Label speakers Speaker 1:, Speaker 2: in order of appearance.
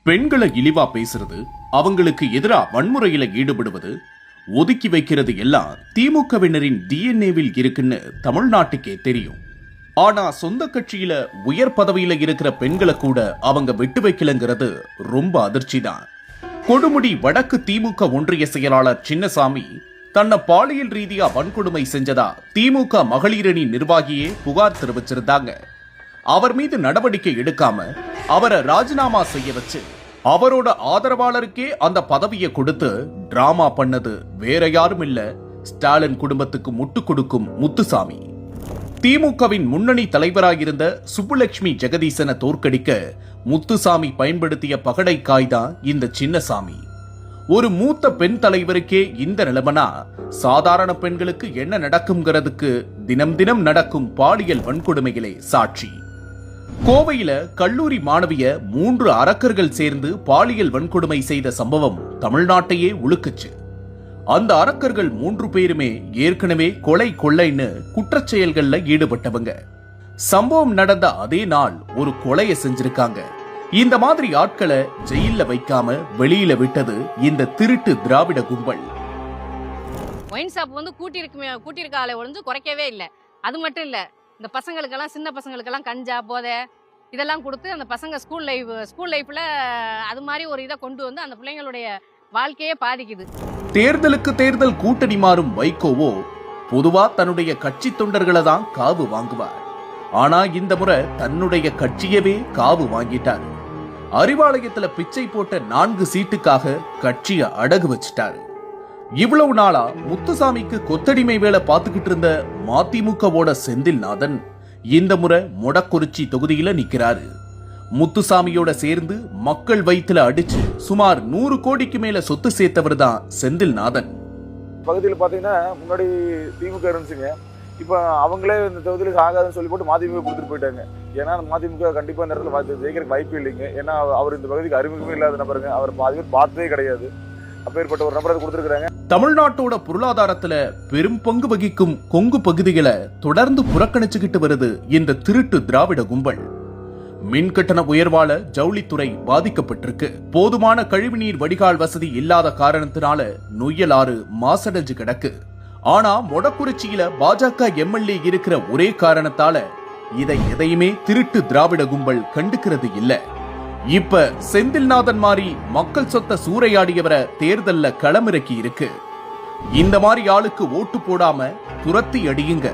Speaker 1: பெண்களை இழிவா பேசுறது, அவங்களுக்கு எதிரா வன்முறையில ஈடுபடுவது, ஒதுக்கி வைக்கிறது எல்லாம் திமுகவினரின் டிஎன்ஏவில் இருக்குன்னு தமிழ்நாட்டுக்கே தெரியும். ஆனா சொந்த கட்சியில உயர் பதவியில இருக்கிற பெண்களை கூட அவங்க விட்டு வைக்கலங்கிறது ரொம்ப அதிர்ச்சி தான். கொடுமுடி வடக்கு திமுக ஒன்றிய செயலாளர் சின்னசாமி தன்னை பாலியல் ரீதியா வன்கொடுமை செஞ்சதா திமுக மகளிரணி நிர்வாகியே புகார் தெரிவிச்சிருந்தாங்க. அவர் மீது நடவடிக்கை எடுக்காம அவரை ராஜினாமா செய்ய வச்சு அவரோட ஆதரவாளருக்கே அந்த பதவியை கொடுத்து டிராமா பண்ணது வேற யாரும் இல்ல, ஸ்டாலின் குடும்பத்துக்கு முட்டு கொடுக்கும் முத்துசாமி. திமுகவின் முன்னணி தலைவராயிருந்த சுப்புலட்சுமி ஜெகதீசனை தோற்கடிக்க முத்துசாமி பயன்படுத்திய பகடைக்காய் தான் இந்த சின்னசாமி. ஒரு மூத்த பெண் தலைவருக்கே இந்த நிலைமைனா சாதாரண பெண்களுக்கு என்ன நடக்கும்ங்கிறதுக்கு தினம் தினம் நடக்கும் பாலியல் வன்கொடுமைகளே சாட்சி. கோவையில கல்லூரி மாணவிய 3 அரக்கர்கள் சேர்ந்து பாலியல் வன்கொடுமை செய்த சம்பவம் தமிழ்நாட்டையே உலுக்குச்சு. அந்த அரக்கர்கள் 3 பேருமே ஏற்கனவே கொலை கொள்ளைன்னு குற்றச்செயல்கள்ல ஈடுபட்டவங்க. சம்பவம் நடந்த அதே நாள் ஒரு கொலையை செஞ்சிருக்காங்க. இந்த மாதிரி ஆட்களை ஜெயில வைக்காம வெளியில விட்டது இந்த திருட்டு திராவிட கும்பல்.
Speaker 2: ஒயின் ஷாப் வந்து கூட்டியிருக்க ஆளை ஒழிஞ்சு குறைக்கவே இல்லை. அது மட்டும் இல்லை, இந்த பசங்களுக்கெல்லாம் சின்ன பசங்களுக்கெல்லாம் கஞ்சா போதை இதெல்லாம் கொடுத்து அந்த பசங்க ஸ்கூல் லைஃப்ல அது மாதிரி ஒரு இதை கொண்டு வந்து அந்த பிள்ளைங்களுடைய வாழ்க்கையே பாதிக்குது.
Speaker 1: தேர்தலுக்கு தேர்தல் கூட்டணி மாறும் வைகோவோ பொதுவா தன்னுடைய கட்சி தொண்டர்களை தான் காவு வாங்குவார். ஆனா இந்த முறை தன்னுடைய கட்சியவே காவு வாங்கிட்டார். அறிவாலயத்துல பிச்சை போட்ட 4 சீட்டுக்காக கட்சியை அடகு வச்சிட்டாரு. இவ்வளவு நாளா முத்துசாமிக்கு கொத்தடிமை வேலை பார்த்துக்கிட்டு இருந்த மதிமுகவோட செந்தில்நாதன் இந்த முறை மொடக்குறிச்சி தொகுதியில நிக்கிறாரு. முத்துசாமியோட சேர்ந்து மக்கள் வயிற்றுல அடிச்சு சுமார் 100 கோடிக்கு மேல சொத்து சேர்த்தவர் தான் செந்தில்நாதன்.
Speaker 3: பகுதியில் பாத்தீங்கன்னா முன்னாடி திமுக இருந்துச்சுங்க. இப்ப அவங்களே இந்த தொகுதியில ஆகாதுன்னு சொல்லி போட்டு மதிமுக கொடுத்துட்டு போயிட்டாங்க. ஏன்னா மதிமுக கண்டிப்பா இந்த இடத்துல ஜெயிக்கிறதுக்கு வாய்ப்பு இல்லைங்க. ஏன்னா அவர் இந்த பகுதிக்கு அறிமுகமே இல்லாத நபருங்க. அவர் பாதி பேர் பார்த்ததே கிடையாது. அப்பேற்பட்ட ஒரு நபரை கொடுத்திருக்காங்க.
Speaker 1: தமிழ்நாட்டோட பொருளாதாரத்துல பெரும் பங்கு வகிக்கும் கொங்கு பகுதிகளை தொடர்ந்து புறக்கணிச்சுக்கிட்டு வருது இந்த திருட்டு திராவிட கும்பல். மின்கட்டண உயர்வால ஜவுளித்துறை பாதிக்கப்பட்டிருக்கு. போதுமான கழிவுநீர் வடிகால் வசதி இல்லாத காரணத்தினால நொய்யலாறு மாசடைஞ்சு கிடக்கு. ஆனா மொடக்குறிச்சியில பாஜக எம்எல்ஏ இருக்கிற ஒரே காரணத்தால இதை எதையுமே திருட்டு திராவிட கும்பல் கண்டுக்கிறது இல்ல. இப்ப செந்தில்நாதன் மாதிரி மக்கள் சொத்த சூறையாடியவரை தேர்தல்ல களமிறக்கி இருக்கு. இந்த மாதிரி ஆளுக்கு ஓட்டு போடாம துரத்தி அடியுங்க.